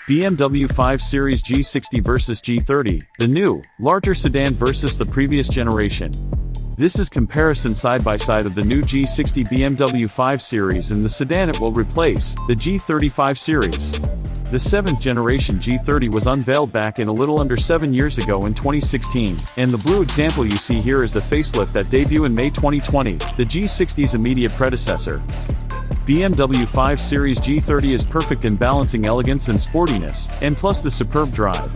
BMW 5 Series G60 vs G30, the new, larger sedan versus the previous generation. This is comparison side by side of the new G60 BMW 5 Series and the sedan it will replace, the G30 5 Series. The 7th generation G30 was unveiled back in a little under 7 years ago in 2016, and the blue example you see here is the facelift that debuted in May 2020, the G60's immediate predecessor. BMW 5 Series G30 is perfect in balancing elegance and sportiness, and plus the superb drive.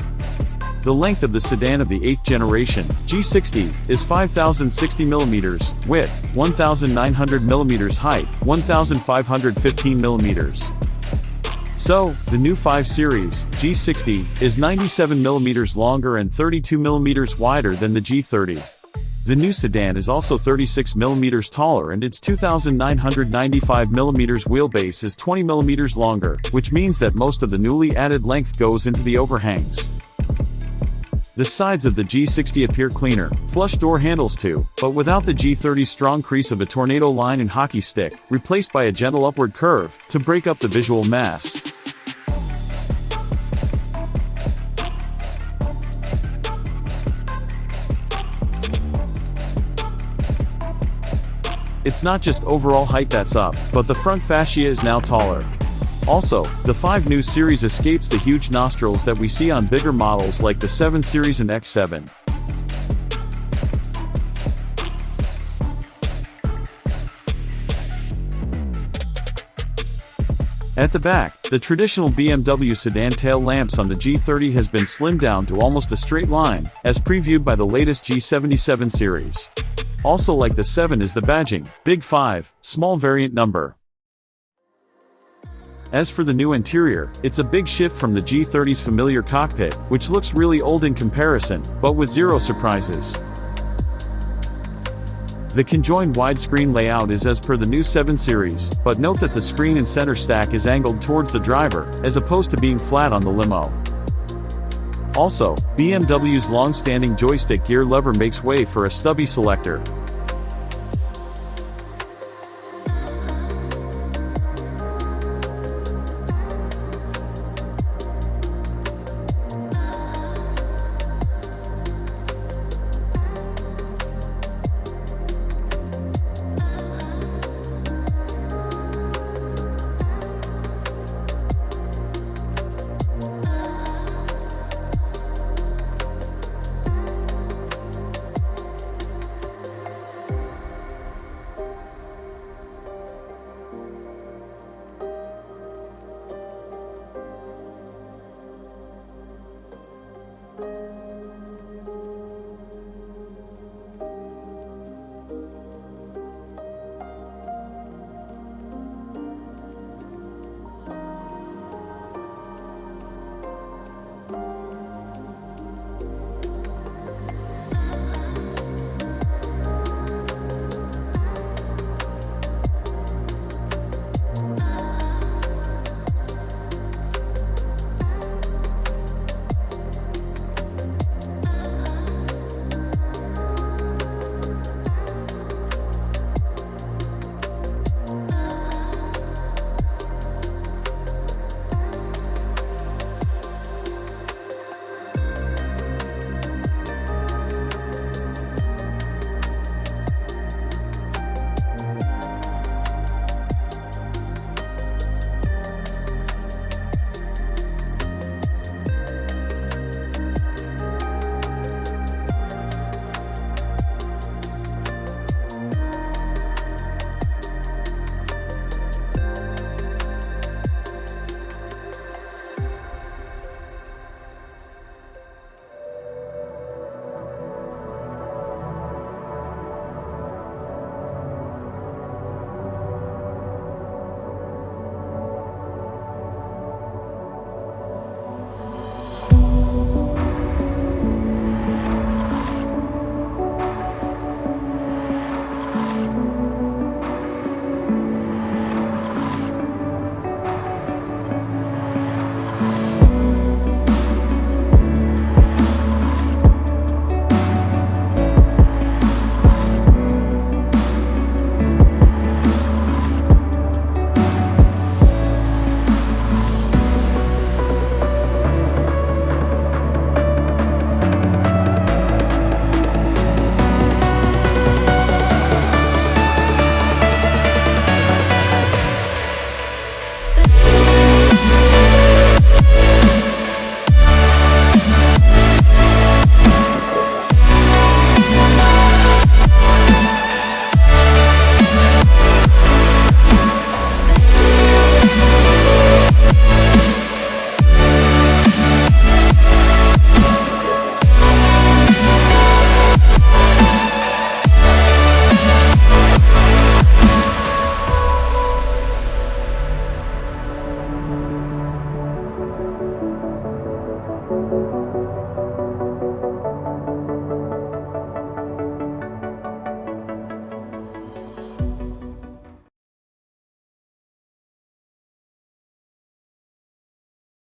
The length of the sedan of the 8th generation, G60, is 5,060mm, width, 1,900mm, height, 1,515mm. So, the new 5 Series, G60, is 97mm longer and 32mm wider than the G30. The new sedan is also 36mm taller and its 2,995mm wheelbase is 20mm longer, which means that most of the newly added length goes into the overhangs. The sides of the G60 appear cleaner, flush door handles too, but without the G30's strong crease of a tornado line and hockey stick, replaced by a gentle upward curve, to break up the visual mass. It's not just overall height that's up, but the front fascia is now taller. Also, the 5 new series escapes the huge nostrils that we see on bigger models like the 7 Series and X7. At the back, the traditional BMW sedan tail lamps on the G30 has been slimmed down to almost a straight line, as previewed by the latest G77 series. Also like the 7 is the badging, Big 5, small variant number. As for the new interior, it's a big shift from the G30's familiar cockpit, which looks really old in comparison, but with zero surprises. The conjoined widescreen layout is as per the new 7 Series, but note that the screen and center stack is angled towards the driver, as opposed to being flat on the limo. Also, BMW's long-standing joystick gear lever makes way for a stubby selector.